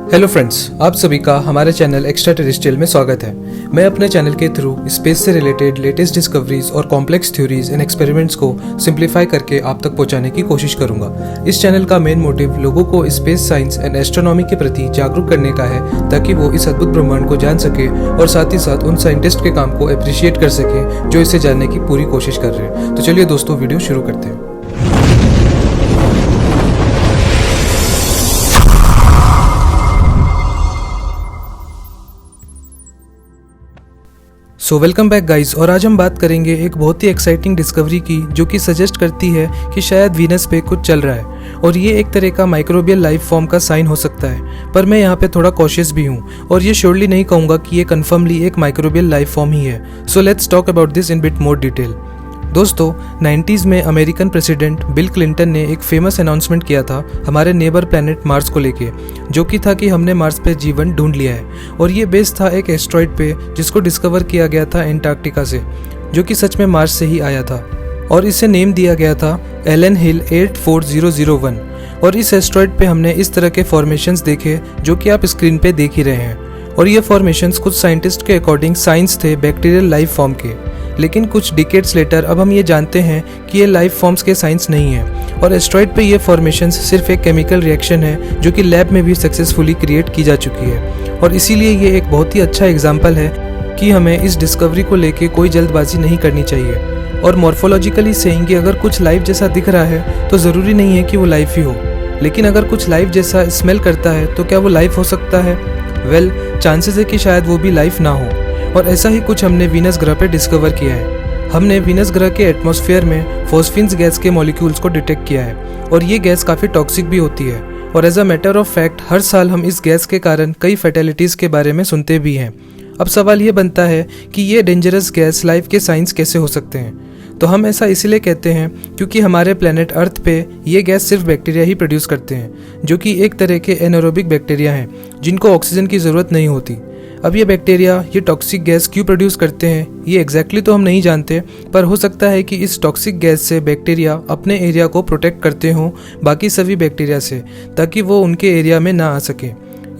Hello friends, आप सभी का हमारे चैनल एक्स्ट्रा टेरेस्ट्रियल में स्वागत है। मैं अपने चैनल के थ्रू स्पेस से रिलेटेड लेटेस्ट डिस्कवरीज और कॉम्प्लेक्स थ्योरीज एंड एक्सपेरिमेंट्स को सिंप्लीफाई करके आप तक पहुंचाने की कोशिश करूंगा। इस चैनल का मेन मोटिव लोगों को स्पेस साइंस एंड एस्ट्रोनॉमी के प्रति जागरूक करने का है, ताकि वो इस अद्भुत ब्रह्मांड को जान सके और साथ ही साथ उन साइंटिस्ट के काम को अप्रिशिएट कर सके जो इसे जानने की पूरी कोशिश कर रहे हैं। तो चलिए दोस्तों, वीडियो शुरू करते हैं। सो वेलकम बैक गाइस, और आज हम बात करेंगे एक बहुत ही एक्साइटिंग डिस्कवरी की, जो कि सजेस्ट करती है कि शायद वीनस पे कुछ चल रहा है और ये एक तरह का माइक्रोबियल लाइफ फॉर्म का साइन हो सकता है। पर मैं यहाँ पे थोड़ा कॉशियस भी हूँ और ये श्योरली नहीं कहूँगा कि ये कन्फर्मली एक माइक्रोबियल लाइफ फॉर्म ही है। So let's talk about this in bit more detail. दोस्तों, 90s में अमेरिकन प्रेसिडेंट बिल क्लिंटन ने एक फेमस अनाउंसमेंट किया था हमारे नेबर प्लैनेट मार्स को लेके, जो कि था कि हमने मार्स पे जीवन ढूंढ लिया है। और ये बेस था एक एस्ट्रॉइड पे जिसको डिस्कवर किया गया था एंटार्क्टिका से, जो कि सच में मार्स से ही आया था और इसे नेम दिया गया था एलन हिल 84001। और इस एस्ट्रॉइड पे हमने इस तरह के फॉर्मेशंस देखे जो कि आप स्क्रीन पे देख ही रहे हैं। और ये फॉर्मेशंस कुछ साइंटिस्ट के अकॉर्डिंग साइंस थे बैक्टीरियल लाइफ फॉर्म के, लेकिन कुछ डिकेड्स लेटर अब हम ये जानते हैं कि ये लाइफ फॉर्म्स के साइंस नहीं है और एस्ट्रॉइड पे ये फॉर्मेशंस सिर्फ एक केमिकल रिएक्शन है जो कि लैब में भी सक्सेसफुली क्रिएट की जा चुकी है। और इसीलिए ये एक बहुत ही अच्छा एग्जाम्पल है कि हमें इस डिस्कवरी को लेके कोई जल्दबाजी नहीं करनी चाहिए। और मॉर्फोलॉजिकली सेइंग कि अगर कुछ लाइफ जैसा दिख रहा है तो ज़रूरी नहीं है कि वो लाइफ ही हो, लेकिन अगर कुछ लाइफ जैसा स्मेल करता है तो क्या वो लाइफ हो सकता है? वेल, चांसेस है कि शायद वो भी लाइफ ना हो। और ऐसा ही कुछ हमने वीनस ग्रह पे डिस्कवर किया है। हमने वीनस ग्रह के एटमॉस्फेयर में फॉस्फिन्स गैस के मॉलिक्यूल्स को डिटेक्ट किया है और ये गैस काफ़ी टॉक्सिक भी होती है। और as a matter of fact हर साल हम इस गैस के कारण कई फैटेलिटीज़ के बारे में सुनते भी हैं। अब सवाल ये बनता है कि ये डेंजरस गैस लाइफ के साइंस कैसे हो सकते हैं? तो हम ऐसा इसलिए कहते हैं क्योंकि हमारे प्लेनेट अर्थ पे ये गैस सिर्फ बैक्टीरिया ही प्रोड्यूस करते हैं, जो कि एक तरह के एनारोबिक बैक्टीरिया हैं जिनको ऑक्सीजन की ज़रूरत नहीं होती। अब ये बैक्टीरिया ये टॉक्सिक गैस क्यों प्रोड्यूस करते हैं ये एग्जैक्टली तो हम नहीं जानते, पर हो सकता है कि इस टॉक्सिक गैस से बैक्टीरिया अपने एरिया को प्रोटेक्ट करते हों बाकी सभी बैक्टीरिया से, ताकि वो उनके एरिया में ना आ सके।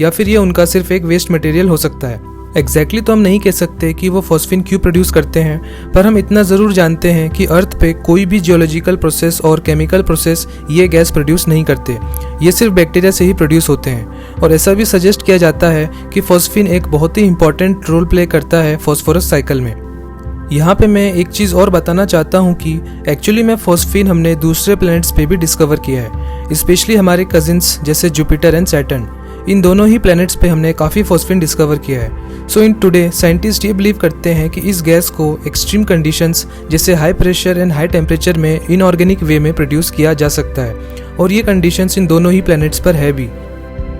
या फिर ये उनका सिर्फ एक वेस्ट मटेरियल हो सकता है। एग्जैक्टली तो हम नहीं कह सकते कि वो फॉस्फिन क्यों प्रोड्यूस करते हैं, पर हम इतना ज़रूर जानते हैं कि अर्थ पे कोई भी जियोलॉजिकल प्रोसेस और केमिकल प्रोसेस ये गैस प्रोड्यूस नहीं करते, ये सिर्फ बैक्टीरिया से ही प्रोड्यूस होते हैं। और ऐसा भी सजेस्ट किया जाता है कि फॉस्फिन एक बहुत ही इंपॉर्टेंट रोल प्ले करता है फॉस्फोरस साइकिल में। यहाँ पे मैं एक चीज़ और बताना चाहता हूँ कि एक्चुअली में फॉस्फिन हमने दूसरे प्लैनेट्स पे भी डिस्कवर किया है, स्पेशली हमारे कजिन्स जैसे जुपिटर एंड सैटर्न। इन दोनों ही प्लैनेट्स पे हमने काफ़ी फॉस्फिन डिस्कवर किया है। सो इन टुडे साइंटिस्ट ये बिलीव करते हैं कि इस गैस को एक्सट्रीम कंडीशंस जैसे high pressure and high temperature में इनऑर्गेनिक वे में प्रोड्यूस किया जा सकता है, और ये कंडीशंस इन दोनों ही प्लैनेट्स पर है भी।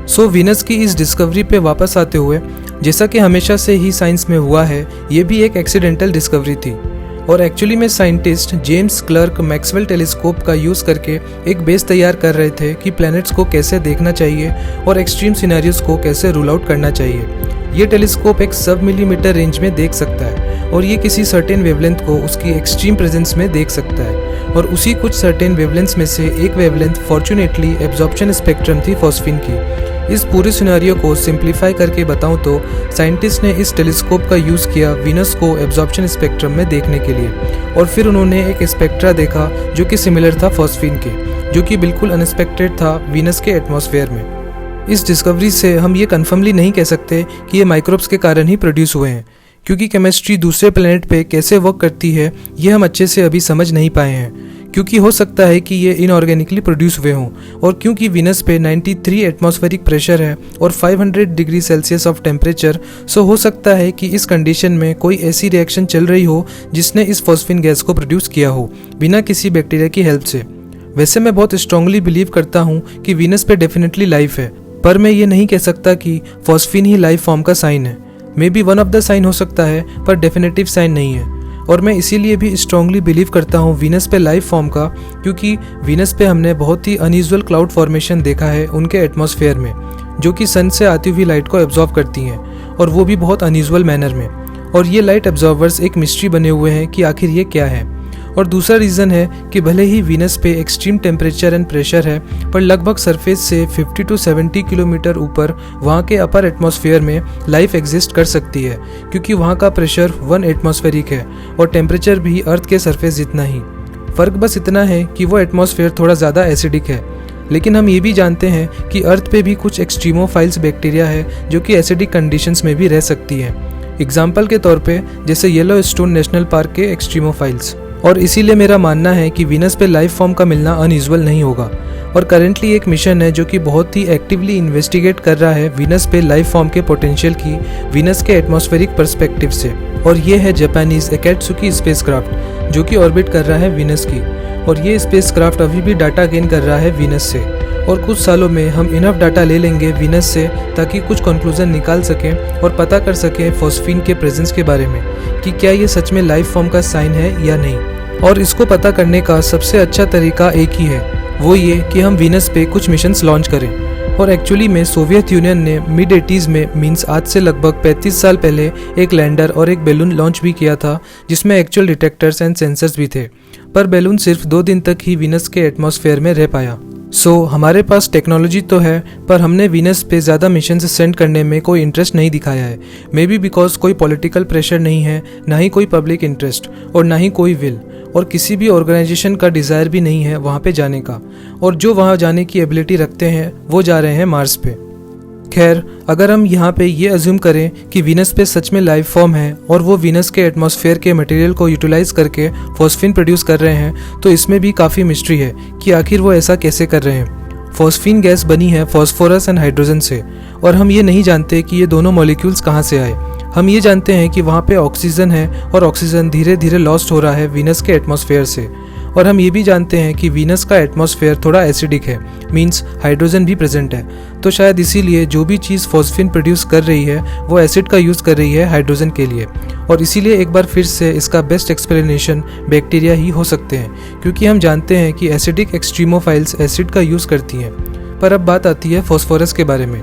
सो वीनस की इस डिस्कवरी पे वापस आते हुए, जैसा कि हमेशा से ही साइंस में हुआ है, ये भी एक एक्सीडेंटल डिस्कवरी थी। और एक्चुअली में scientist James clerk Maxwell telescope का यूज़ करके एक बेस तैयार कर रहे थे कि प्लैनेट्स को कैसे देखना चाहिए और एक्सट्रीम सिनेरियोज को कैसे रूल आउट करना चाहिए। ये टेलीस्कोप एक सब मिलीमीटर रेंज में देख सकता है और ये किसी सर्टेन वेवलेंथ को उसकी एक्सट्रीम प्रेजेंस में देख सकता है। और उसी कुछ सर्टेन वेवलेंथ्स में से एक वेवलेंथ फॉर्चुनेटली एब्जॉर्प्शन स्पेक्ट्रम थी फॉस्फिन की। इस पूरे सिनेरियो को सिंप्लीफाई करके बताऊं तो साइंटिस्ट ने इस टेलीस्कोप का यूज़ किया वीनस को एब्जॉर्प्शन स्पेक्ट्रम में देखने के लिए, और फिर उन्होंने एक स्पेक्ट्रा देखा जो कि सिमिलर था फॉस्फिन के, जो कि बिल्कुल अनएक्सपेक्टेड था वीनस के एटमॉस्फेयर में। इस डिस्कवरी से हम ये कन्फर्मली नहीं कह सकते कि ये माइक्रोब्स के कारण ही प्रोड्यूस हुए हैं, क्योंकि केमिस्ट्री दूसरे प्लैनेट पे कैसे वर्क करती है ये हम अच्छे से अभी समझ नहीं पाए हैं। क्योंकि हो सकता है कि ये इनऑर्गेनिकली प्रोड्यूस हुए हों, और क्योंकि वीनस पे 93 एटमॉस्फेरिक प्रेशर है और 500 डिग्री सेल्सियस ऑफ टेम्परेचर, सो हो सकता है कि इस कंडीशन में कोई ऐसी रिएक्शन चल रही हो जिसने इस फॉस्फिन गैस को प्रोड्यूस किया हो बिना किसी बैक्टीरिया की हेल्प से। वैसे मैं बहुत स्ट्रांगली बिलीव करता हूँ कि वीनस पे डेफिनेटली लाइफ है, पर मैं ये नहीं कह सकता कि फॉस्फिन ही लाइफ फॉर्म का साइन है। Maybe one of the sign हो सकता है, पर डेफिनेटिव साइन नहीं है। और मैं इसीलिए भी स्ट्रांगली बिलीव करता हूँ वीनस पे लाइफ फॉर्म का, क्योंकि वीनस पे हमने बहुत ही अनयूजुअल क्लाउड फॉर्मेशन देखा है उनके एटमॉस्फेयर में, जो कि सन से आती हुई लाइट को एब्जॉर्ब करती हैं, और वो भी बहुत अनयूजुअल मैनर में। और ये लाइट एब्जॉर्वर्स एक मिस्ट्री बने हुए हैं कि आखिर ये क्या है। और दूसरा रीज़न है कि भले ही वीनस पे एक्सट्रीम टेम्परेचर एंड प्रेशर है, पर लगभग सरफेस से 50 to 70 किलोमीटर ऊपर वहाँ के अपर एटमॉस्फेयर में लाइफ एग्जिस्ट कर सकती है, क्योंकि वहाँ का प्रेशर 1 एटमॉस्फेरिक है और टेम्परेचर भी अर्थ के सरफेस जितना ही। फ़र्क बस इतना है कि वो एटमॉस्फेयर थोड़ा ज़्यादा एसिडिक है। लेकिन हम ये भी जानते हैं कि अर्थ पे भी कुछ एक्सट्रीमोफाइल्स बैक्टीरिया है जो कि एसिडिक कंडीशंस में भी रह सकती है। एग्जाम्पल के तौर पे जैसे येलोस्टोन नेशनल पार्क के एक्सट्रीमोफाइल्स। और इसीलिए मेरा मानना है कि वीनस पे लाइफ फॉर्म का मिलना अनयूजुअल नहीं होगा। और करेंटली एक मिशन है जो कि बहुत ही एक्टिवली इन्वेस्टिगेट कर रहा है वीनस पे लाइफ फॉर्म के पोटेंशियल की वीनस के एटमॉस्फेरिक पर्सपेक्टिव से, और ये है जापानीज एकात्सुकी स्पेसक्राफ्ट जो कि ऑर्बिट कर रहा है वीनस की। और ये स्पेसक्राफ्ट अभी भी डाटा गेन कर रहा है वीनस से, और कुछ सालों में हम इनफ डाटा ले लेंगे वीनस से ताकि कुछ कंक्लूजन निकाल सकें और पता कर सकें फॉस्फीन के प्रेजेंस के बारे में कि क्या ये सच में लाइफ फॉर्म का साइन है या नहीं। और इसको पता करने का सबसे अच्छा तरीका एक ही है, वो ये कि हम वीनस पे कुछ मिशंस लॉन्च करें। और एक्चुअली में सोवियत यूनियन ने मिड 80s में मीन्स आज से लगभग 35 साल पहले एक लैंडर और एक बैलून लॉन्च भी किया था जिसमें एक्चुअल डिटेक्टर्स एंड सेंसर्स भी थे, पर बैलून सिर्फ 2 दिन तक ही वीनस के एटमॉस्फेयर में रह पाया। हमारे पास टेक्नोलॉजी तो है, पर हमने वीनस पे ज़्यादा मिशन सेंड करने में कोई इंटरेस्ट नहीं दिखाया है। मे बी बिकॉज कोई पॉलिटिकल प्रेशर नहीं है, ना ही कोई पब्लिक इंटरेस्ट और ना ही कोई विल, और किसी भी ऑर्गेनाइजेशन का डिज़ायर भी नहीं है वहाँ पे जाने का। और जो वहाँ जाने की एबिलिटी रखते हैं वो जा रहे हैं मार्स पे। खैर, अगर हम यहाँ पे ये अज्यूम करें कि वीनस पे सच में लाइफ फॉर्म है और वो वीनस के एटमॉस्फेयर के मटेरियल को यूटिलाइज करके फॉस्फीन प्रोड्यूस कर रहे हैं, तो इसमें भी काफ़ी मिस्ट्री है कि आखिर वो ऐसा कैसे कर रहे हैं। फॉस्फीन गैस बनी है फॉस्फोरस एंड हाइड्रोजन से, और हम ये नहीं जानते कि ये दोनों मॉलिक्यूल्स कहाँ से आए। हम ये जानते हैं कि वहाँ पे ऑक्सीजन है और ऑक्सीजन धीरे धीरे लॉस्ट हो रहा है वीनस के एटमॉस्फेयर से। और हम ये भी जानते हैं कि वीनस का एटमॉस्फेयर थोड़ा एसिडिक है, मींस हाइड्रोजन भी प्रेजेंट है। तो शायद इसीलिए जो भी चीज़ फॉस्फीन प्रोड्यूस कर रही है वो एसिड का यूज़ कर रही है हाइड्रोजन के लिए। और इसीलिए एक बार फिर से इसका बेस्ट एक्सप्लेनेशन बैक्टीरिया ही हो सकते हैं, क्योंकि हम जानते हैं कि एसिडिक एक्सट्रीमोफाइल्स एसिड का यूज़ करती हैं। पर अब बात आती है फॉस्फोरस के बारे में।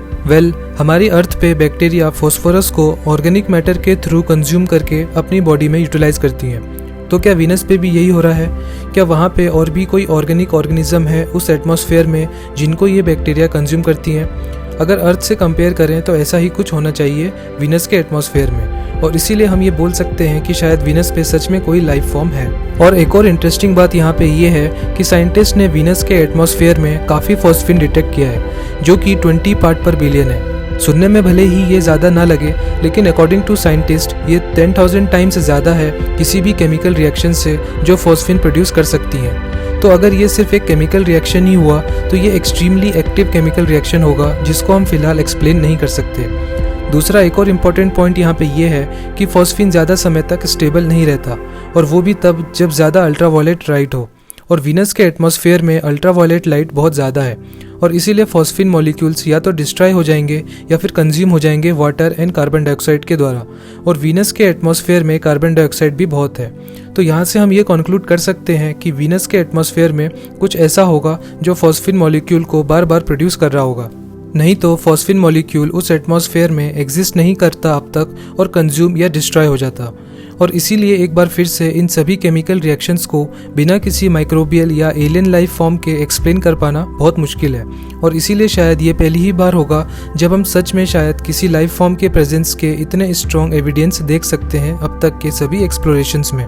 हमारी अर्थ पे बैक्टीरिया फॉस्फोरस को ऑर्गेनिक मैटर के थ्रू कंज्यूम करके अपनी बॉडी में यूटिलाइज करती हैं। तो क्या वीनस पे भी यही हो रहा है? क्या वहाँ पे और भी कोई ऑर्गेनिक ऑर्गेनिज्म है उस एटमॉस्फेयर में जिनको ये बैक्टीरिया कंज्यूम करती हैं? अगर अर्थ से कंपेयर करें तो ऐसा ही कुछ होना चाहिए वीनस के एटमॉस्फेयर में, और इसीलिए हम ये बोल सकते हैं कि शायद वीनस पे सच में कोई लाइफ फॉर्म है। और एक और इंटरेस्टिंग बात यहाँ पे ये है कि साइंटिस्ट ने वीनस के एटमॉस्फेयर में काफ़ी फॉस्फीन डिटेक्ट किया है जो कि 20 पार्ट पर बिलियन है। सुनने में भले ही ये ज़्यादा ना लगे, लेकिन अकॉर्डिंग टू साइंटिस्ट ये 10,000 टाइम्स ज़्यादा है किसी भी केमिकल रिएक्शन से जो फॉस्फीन प्रोड्यूस कर सकती हैं। तो अगर ये सिर्फ एक केमिकल रिएक्शन ही हुआ तो ये एक्सट्रीमली एक्टिव केमिकल रिएक्शन होगा जिसको हम फिलहाल एक्सप्लेन नहीं कर सकते। दूसरा एक और इम्पॉर्टेंट पॉइंट यहाँ पे ये है कि फॉस्फीन ज़्यादा समय तक स्टेबल नहीं रहता, और वो भी तब जब ज़्यादा अल्ट्रावायलेट लाइट हो, और वीनस के एटमॉस्फेयर में अल्ट्रावायलेट लाइट बहुत ज़्यादा है, और इसीलिए फॉस्फीन मॉलिक्यूल्स या तो डिस्ट्रॉय हो जाएंगे या फिर कंज्यूम हो जाएंगे वाटर एंड कार्बन डाइऑक्साइड के द्वारा, और वीनस के एटमॉस्फेयर में कार्बन डाइऑक्साइड भी बहुत है। तो यहाँ से हम ये कंक्लूड कर सकते हैं कि वीनस के एटमॉस्फेयर में कुछ ऐसा होगा जो फॉस्फीन मॉलिक्यूल को बार बार प्रोड्यूस कर रहा होगा, नहीं तो फॉस्फीन मॉलिक्यूल उस एटमॉस्फेयर में एग्जिस्ट नहीं करता अब तक और कंज्यूम या डिस्ट्रॉय हो जाता। और इसीलिए एक बार फिर से इन सभी केमिकल रिएक्शंस को बिना किसी माइक्रोबियल या एलियन लाइफ फॉर्म के एक्सप्लेन कर पाना बहुत मुश्किल है, और इसीलिए शायद ये पहली ही बार होगा जब हम सच में शायद किसी लाइफ फॉर्म के प्रेजेंस के इतने स्ट्रॉन्ग एविडेंस देख सकते हैं अब तक के सभी एक्सप्लोरेशंस में।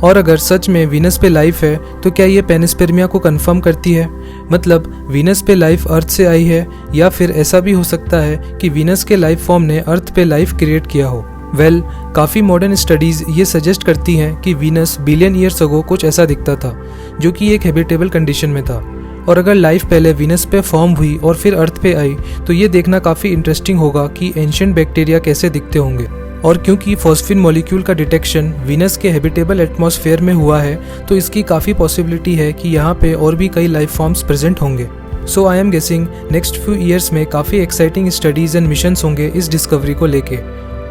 और अगर सच में वीनस पे लाइफ है तो क्या ये पेनिस्पर्मिया को कंफर्म करती है? मतलब वीनस पे लाइफ अर्थ से आई है, या फिर ऐसा भी हो सकता है कि वीनस के लाइफ फॉर्म ने अर्थ पे लाइफ क्रिएट किया हो। काफ़ी मॉडर्न स्टडीज़ ये सजेस्ट करती हैं कि वीनस बिलियन ईयर्स अगो कुछ ऐसा दिखता था जो कि एक हैबिटेबल कंडीशन में था, और अगर लाइफ पहले वीनस पे फॉर्म हुई और फिर अर्थ पे आई तो ये देखना काफ़ी इंटरेस्टिंग होगा कि एंशिएंट बैक्टीरिया कैसे दिखते होंगे। और क्योंकि फॉस्फीन मॉलिक्यूल का डिटेक्शन वीनस के हैबिटेबल एटमॉस्फेयर में हुआ है तो इसकी काफ़ी पॉसिबिलिटी है कि यहाँ पे और भी कई लाइफ फॉर्म्स प्रेजेंट होंगे। So I am guessing next few years में काफ़ी एक्साइटिंग स्टडीज़ एंड मिशंस होंगे इस डिस्कवरी को लेके।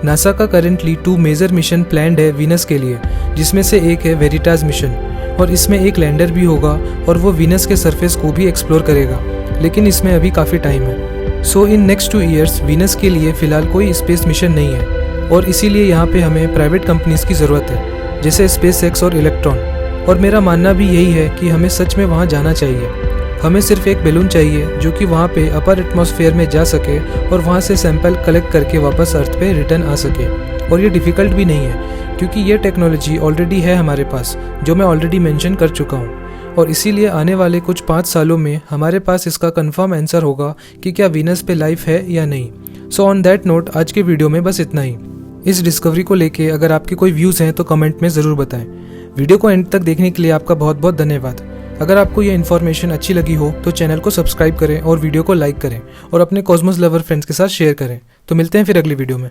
नासा का करेंटली 2 मेजर मिशन प्लान्ड है वीनस के लिए, जिसमें से एक है वेरिटास मिशन, और इसमें एक लैंडर भी होगा और वो वीनस के सरफेस को भी एक्सप्लोर करेगा, लेकिन इसमें अभी काफ़ी टाइम है। सो इन नेक्स्ट 2 ईयर्स वीनस के लिए फ़िलहाल कोई स्पेस मिशन नहीं है, और इसीलिए यहाँ पे हमें प्राइवेट कंपनीज़ की ज़रूरत है जैसे स्पेसएक्स और इलेक्ट्रॉन। और मेरा मानना भी यही है कि हमें सच में वहाँ जाना चाहिए। हमें सिर्फ एक बैलून चाहिए जो कि वहाँ पे अपर एटमॉस्फेयर में जा सके और वहाँ से सैंपल कलेक्ट करके वापस अर्थ पे रिटर्न आ सके। और ये डिफ़िकल्ट भी नहीं है क्योंकि ये टेक्नोलॉजी ऑलरेडी है हमारे पास, जो मैं ऑलरेडी मेंशन कर चुका हूँ। और इसीलिए आने वाले कुछ 5 सालों में हमारे पास इसका कंफर्म आंसर होगा कि क्या वीनस पे लाइफ है या नहीं। सो ऑन दैट नोट आज के वीडियो में बस इतना ही। इस डिस्कवरी को लेके अगर आपके कोई व्यूज़ हैं तो कमेंट में ज़रूर बताएं। वीडियो को एंड तक देखने के लिए आपका बहुत बहुत धन्यवाद। अगर आपको ये इन्फॉर्मेशन अच्छी लगी हो तो चैनल को सब्सक्राइब करें और वीडियो को लाइक करें और अपने कॉस्मोस लवर फ्रेंड्स के साथ शेयर करें। तो मिलते हैं फिर अगली वीडियो में।